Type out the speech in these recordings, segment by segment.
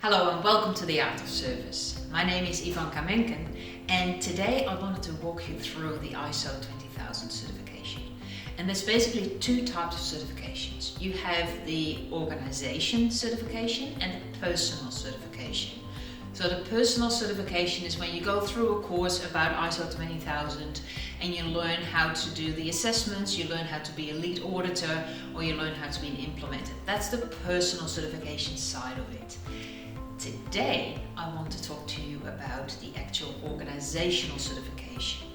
Hello and welcome to The Art of Service. My name is Ivanka Menken and today I wanted to walk you through the ISO 20000 certification. And there's basically two types of certifications. You have the organization certification and the personal certification. So the personal certification is when you go through a course about ISO 20000 and you learn how to do the assessments, you learn how to be a lead auditor, or you learn how to be an implementer. That's the personal certification side of it. Today, I want to talk to you about the actual organizational certification.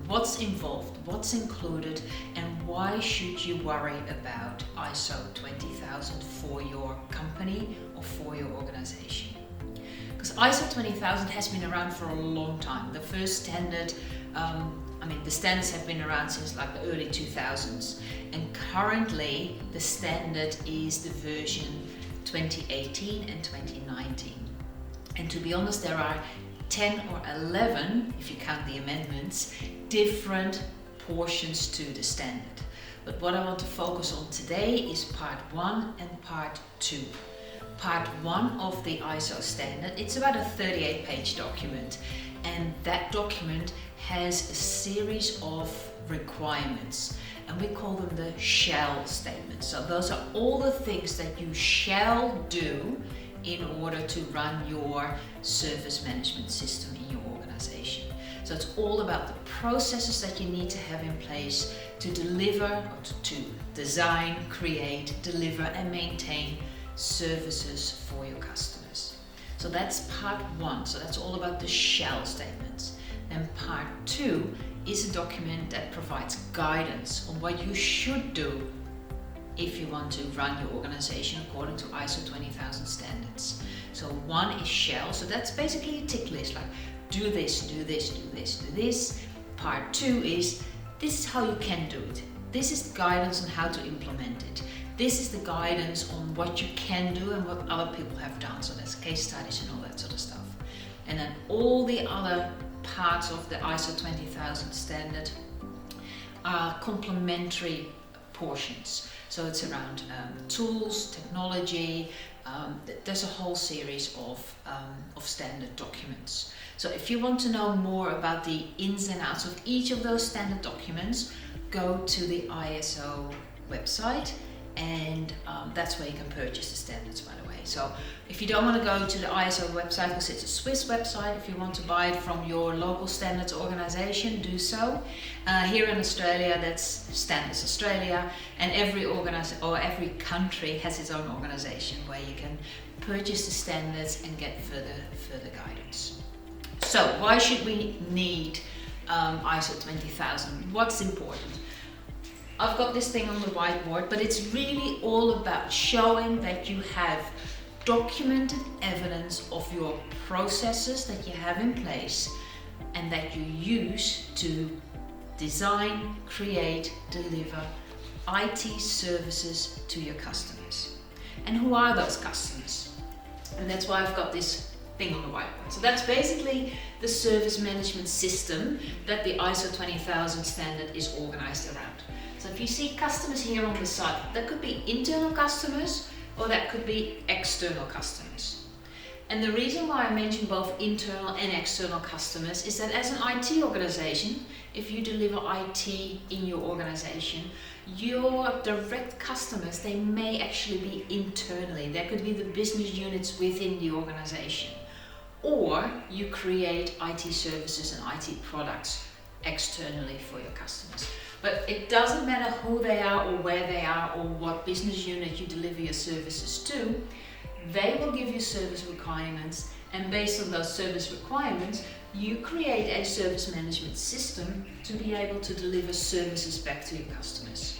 What's involved, what's included, and why should you worry about ISO 20000 for your company or for your organization? Because ISO 20000 has been around for a long time. The first standard, the standards have been around since like the early 2000s. And currently, the standard is the version 2018 and 2019. And to be honest, there are 10 or 11, if you count the amendments, different portions to the standard. But what I want to focus on today is part 1 and part 2. Part 1 of the ISO standard, it's about a 38-page document, and that document has a series of requirements, and we call them the shall statements. So those are all the things that you shall do in order to run your service management system in your organization. So it's all about the processes that you need to have in place to deliver, or to design, create, deliver and maintain services for your customers. So that's part 1. So that's all about the shall statements. Then part 2 is a document that provides guidance on what you should do if you want to run your organization according to ISO 20000 standards. So 1 is shall, so that's basically a tick list, like do this, do this, do this, do this. Part 2 is this is how you can do it. This is guidance on how to implement it. This is the guidance on what you can do and what other people have done. So that's case studies and all that sort of stuff. And then all the other parts of the ISO 20000 standard are complementary portions. So it's around tools, technology. There's a whole series of standard documents. So if you want to know more about the ins and outs of each of those standard documents, go to the ISO website, and that's where you can purchase the standards, by the way. So if you don't want to go to the ISO website because it's a Swiss website, if you want to buy it from your local standards organization, do so. Here in Australia, that's Standards Australia, and every country has its own organization where you can purchase the standards and get further guidance. So why should we need ISO 20000? What's important? I've got this thing on the whiteboard, but it's really all about showing that you have documented evidence of your processes that you have in place and that you use to design, create, deliver IT services to your customers. And who are those customers? And that's why I've got this thing on the whiteboard. So that's basically the service management system that the ISO 20000 standard is organized around. So if you see customers here on the side, that could be internal customers or that could be external customers. And the reason why I mention both internal and external customers is that as an IT organization, if you deliver IT in your organization, your direct customers, they may actually be internally. There could be the business units within the organization. Or you create IT services and IT products externally for your customers. But it doesn't matter who they are or where they are or what business unit you deliver your services to, they will give you service requirements, and based on those service requirements, you create a service management system to be able to deliver services back to your customers.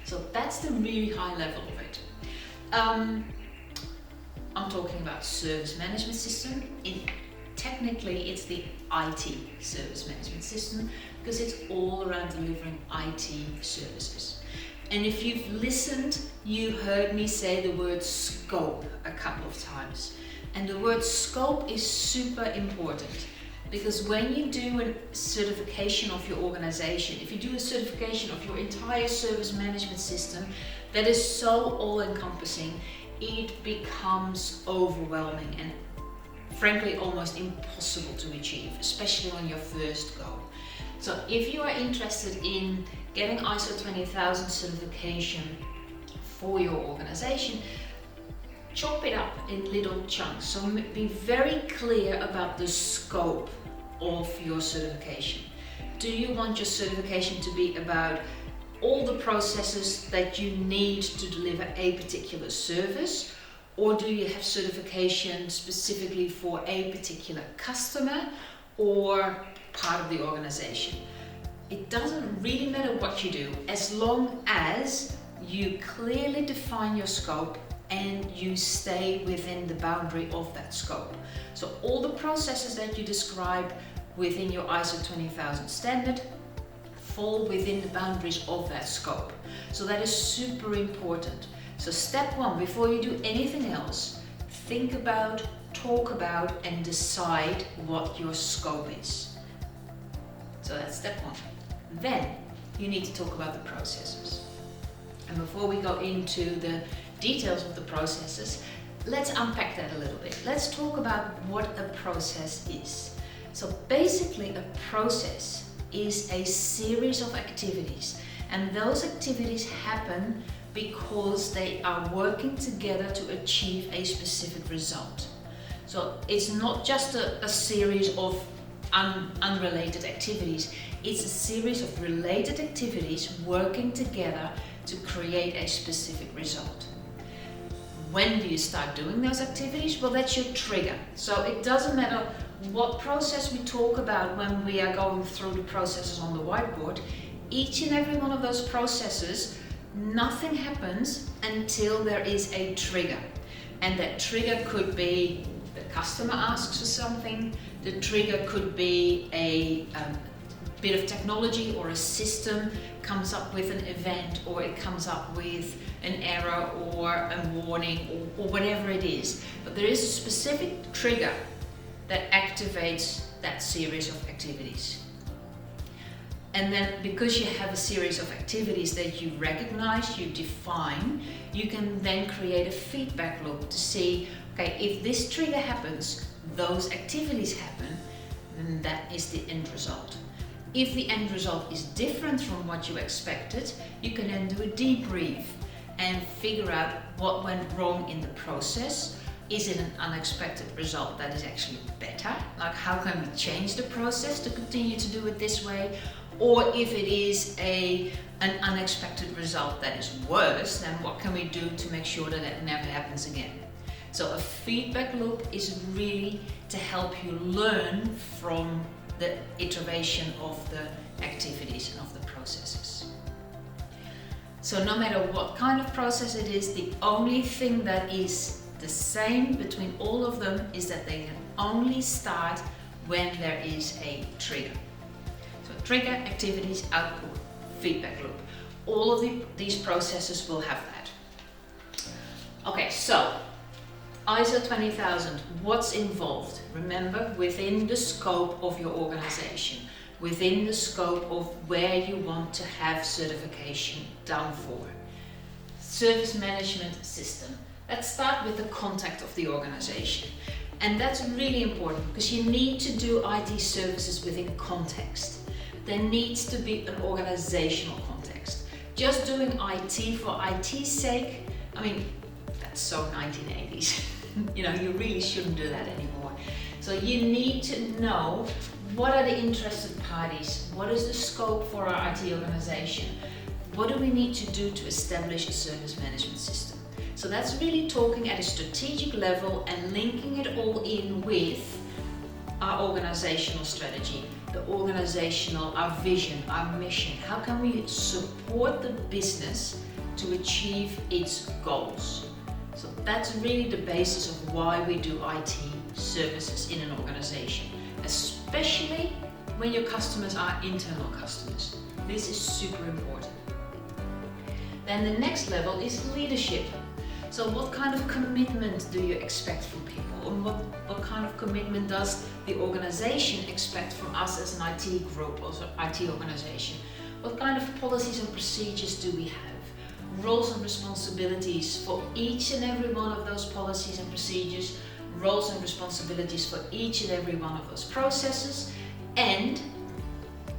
So that's the really high level of it. I'm talking about service management system. Technically, it's the IT service management system because it's all around delivering IT services. And if you've listened, you heard me say the word scope a couple of times. And the word scope is super important because when you do a certification of your organization, if you do a certification of your entire service management system, that is so all-encompassing, it becomes overwhelming and frankly almost impossible to achieve, especially on your first go. So if you are interested in getting ISO 20000 certification for your organization, chop it up in little chunks. So be very clear about the scope of your certification. Do you want your certification to be about all the processes that you need to deliver a particular service? Or do you have certification specifically for a particular customer or part of the organization? It doesn't really matter what you do, as long as you clearly define your scope and you stay within the boundary of that scope. So all the processes that you describe within your ISO 20000 standard fall within the boundaries of that scope. So that is super important. So step one, before you do anything else, think about, talk about, and decide what your scope is. So that's step one. Then you need to talk about the processes. And before we go into the details of the processes, let's unpack that a little bit. Let's talk about what a process is. So basically a process is a series of activities, and those activities happen because they are working together to achieve a specific result. So it's not just a series of unrelated activities, it's a series of related activities working together to create a specific result. When do you start doing those activities? Well, that's your trigger. So it doesn't matter what process we talk about when we are going through the processes on the whiteboard. Each and every one of those processes, nothing happens until there is a trigger. And that trigger could be the customer asks for something, the trigger could be a bit of technology or a system comes up with an event, or it comes up with an error or a warning or whatever it is. But there is a specific trigger that activates that series of activities. And then because you have a series of activities that you recognize, you define, you can then create a feedback loop to see, okay, if this trigger happens, those activities happen, then that is the end result. If the end result is different from what you expected, you can then do a debrief and figure out what went wrong in the process. Is it an unexpected result that is actually better? Like, how can we change the process to continue to do it this way? Or if it is an unexpected result that is worse, then what can we do to make sure that it never happens again? So a feedback loop is really to help you learn from the iteration of the activities and of the processes. So no matter what kind of process it is, the only thing that is the same between all of them is that they can only start when there is a trigger. So trigger, activities, output, feedback loop. All of these processes will have that. Okay, so ISO 20000, what's involved? Remember, within the scope of your organization, within the scope of where you want to have certification done for. Service management system. Let's start with the context of the organization. And that's really important because you need to do IT services within context. There needs to be an organizational context. Just doing IT for IT's sake, I mean, that's so 1980s. You know, you really shouldn't do that anymore. So you need to know what are the interested parties, what is the scope for our IT organization, what do we need to do to establish a service management system. So that's really talking at a strategic level and linking it all in with our organizational strategy, our vision, our mission. How can we support the business to achieve its goals? So that's really the basis of why we do IT services in an organization, especially when your customers are internal customers. This is super important. Then the next level is leadership. So what kind of commitment do you expect from people? And what kind of commitment does the organization expect from us as an IT group or IT organization? What kind of policies and procedures do we have? roles and responsibilities for each and every one of those policies and procedures, roles and responsibilities for each and every one of those processes, and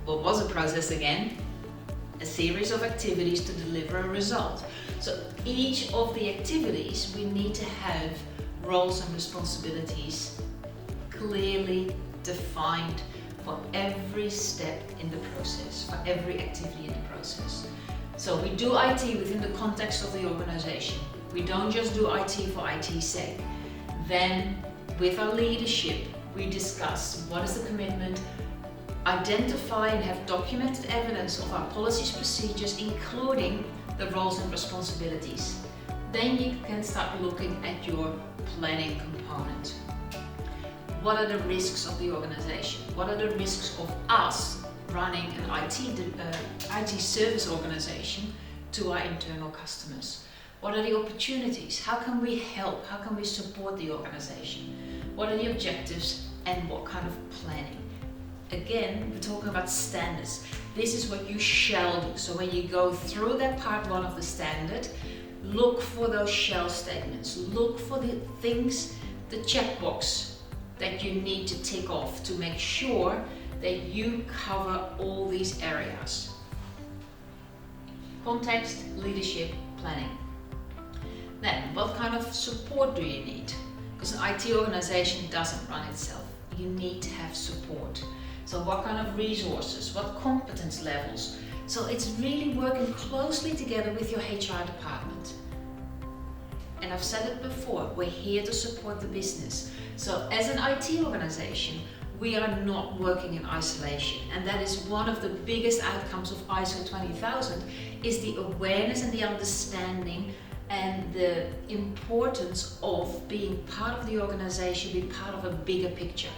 what was a process again? A series of activities to deliver a result. So each of the activities we need to have roles and responsibilities clearly defined for every step in the process, for every activity in the process. So we do IT within the context of the organization. We don't just do IT for IT's sake. Then with our leadership, we discuss what is the commitment, identify and have documented evidence of our policies, procedures, including the roles and responsibilities. Then you can start looking at your planning component. What are the risks of the organization? What are the risks of us running an IT service organization to our internal customers? What are the opportunities? How can we help? How can we support the organization? What are the objectives and what kind of planning? Again, we're talking about standards. This is what you shall do. So when you go through that part one of the standard, look for those shall statements. Look for the things, the checkbox that you need to tick off to make sure that you cover all these areas. Context, leadership, planning. Then, what kind of support do you need? Because an IT organization doesn't run itself. You need to have support. So what kind of resources, what competence levels? So it's really working closely together with your HR department. And I've said it before, we're here to support the business. So as an IT organization, we are not working in isolation. And that is one of the biggest outcomes of ISO 20000 is the awareness and the understanding and the importance of being part of the organization, being part of a bigger picture.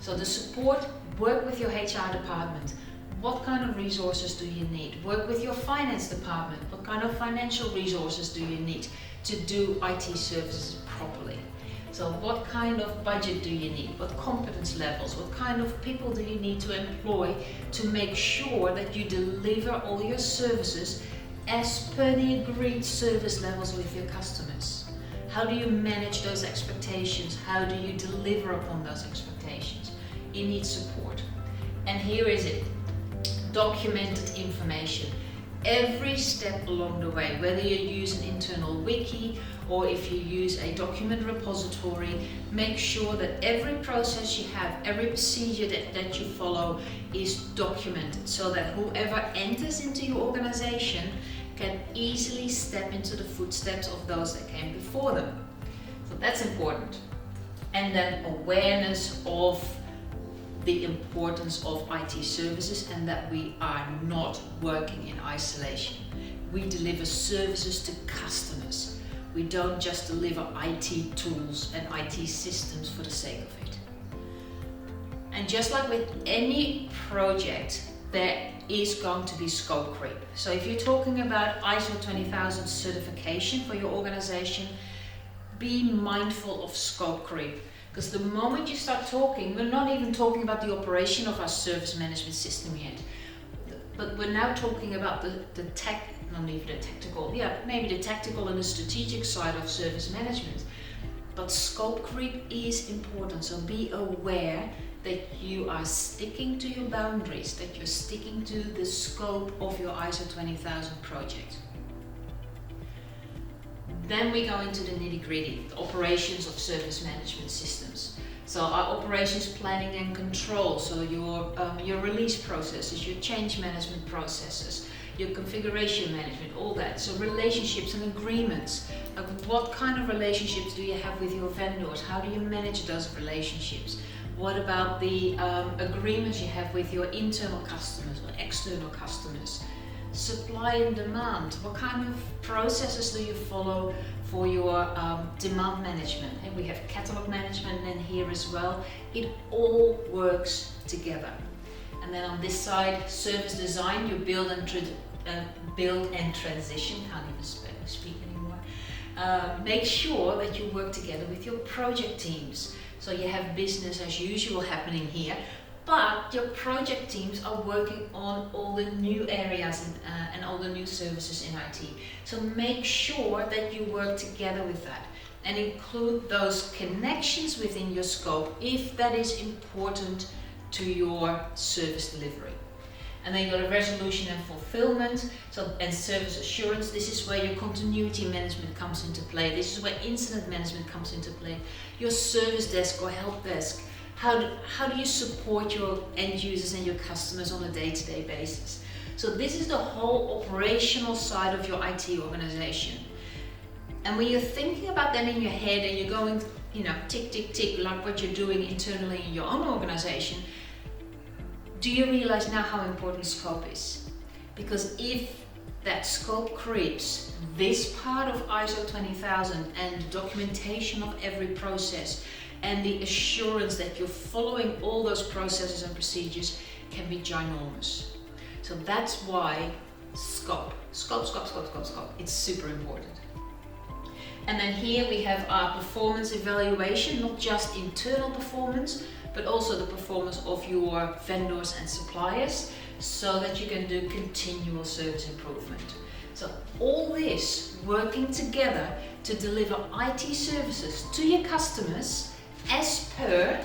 So the support, work with your HR department. What kind of resources do you need? Work with your finance department. What kind of financial resources do you need to do IT services properly? So what kind of budget do you need? What competence levels? What kind of people do you need to employ to make sure that you deliver all your services as per the agreed service levels with your customers? How do you manage those expectations? How do you deliver upon those expectations? You need support. And here is it. Documented information. Every step along the way, whether you use an internal wiki or if you use a document repository, make sure that every process you have, every procedure that you follow is documented so that whoever enters into your organization can easily step into the footsteps of those that came before them. So that's important. And then awareness of the importance of IT services and that we are not working in isolation. We deliver services to customers. We don't just deliver IT tools and IT systems for the sake of it. And just like with any project, there is going to be scope creep. So if you're talking about ISO 20000 certification for your organization, be mindful of scope creep. Because the moment you start talking, we're not even talking about the operation of our service management system yet. But we're now talking about the tech, not even the tactical, maybe the tactical and the strategic side of service management. But scope creep is important, so be aware that you are sticking to your boundaries, that you're sticking to the scope of your ISO 20000 project. Then we go into the nitty-gritty, the operations of service management systems. So our operations planning and control, so your release processes, your change management processes, your configuration management, all that. So relationships and agreements. What kind of relationships do you have with your vendors? How do you manage those relationships? What about the agreements you have with your internal customers or external customers? Supply and demand. What kind of processes do you follow for your demand management? And we have catalog management in here as well. It all works together. And then on this side, service design, you build and transition. Can't even speak anymore. Make sure that you work together with your project teams. So you have business as usual happening here, but your project teams are working on all the new areas and all the new services in IT. So make sure that you work together with that and include those connections within your scope if that is important to your service delivery. And then you got a resolution and fulfillment, and service assurance. This is where your continuity management comes into play. This is where incident management comes into play. Your service desk or help desk. How do you support your end users and your customers on a day-to-day basis? So this is the whole operational side of your IT organization. And when you're thinking about that in your head and you're going, tick, tick, tick, like what you're doing internally in your own organization, do you realize now how important scope is? Because if that scope creeps, this part of ISO 20000 and documentation of every process and the assurance that you're following all those processes and procedures can be ginormous. So that's why scope. It's super important. And then here we have our performance evaluation, not just internal performance, but also the performance of your vendors and suppliers, so that you can do continual service improvement. So all this working together to deliver IT services to your customers as per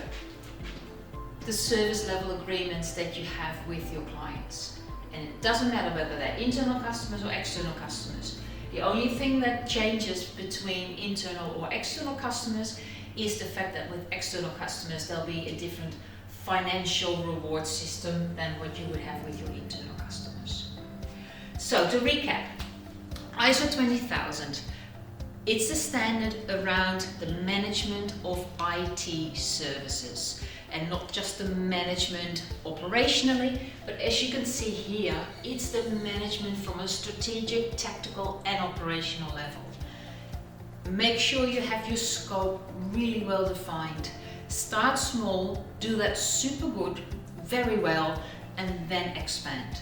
the service level agreements that you have with your clients. And it doesn't matter whether they're internal customers or external customers. The only thing that changes between internal or external customers is the fact that with external customers there'll be a different financial reward system than what you would have with your internal customers. So to recap, ISO 20000, it's the standard around the management of IT services, and not just the management operationally, but as you can see here, it's the management from a strategic, tactical and operational level. Make sure you have your scope really well defined. Start small, do that super good, very well, and then expand.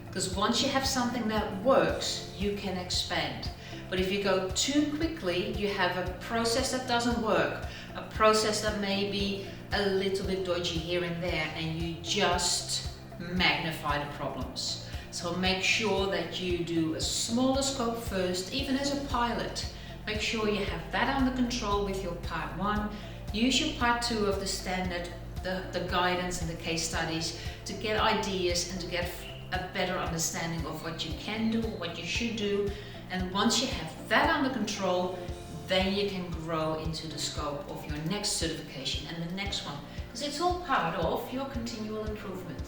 Because once you have something that works, you can expand. But if you go too quickly, you have a process that doesn't work, a process that may be a little bit dodgy here and there, and you just magnify the problems. So make sure that you do a smaller scope first, even as a pilot. Make sure you have that under control with your part 1. Use your part 2 of the standard, the guidance and the case studies to get ideas and to get a better understanding of what you can do, what you should do. And once you have that under control, then you can grow into the scope of your next certification and the next one, because it's all part of your continual improvement.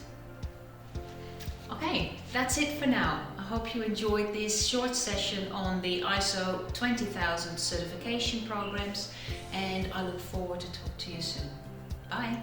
Okay, that's it for now. I hope you enjoyed this short session on the ISO 20000 certification programs, and I look forward to talk to you soon. Bye.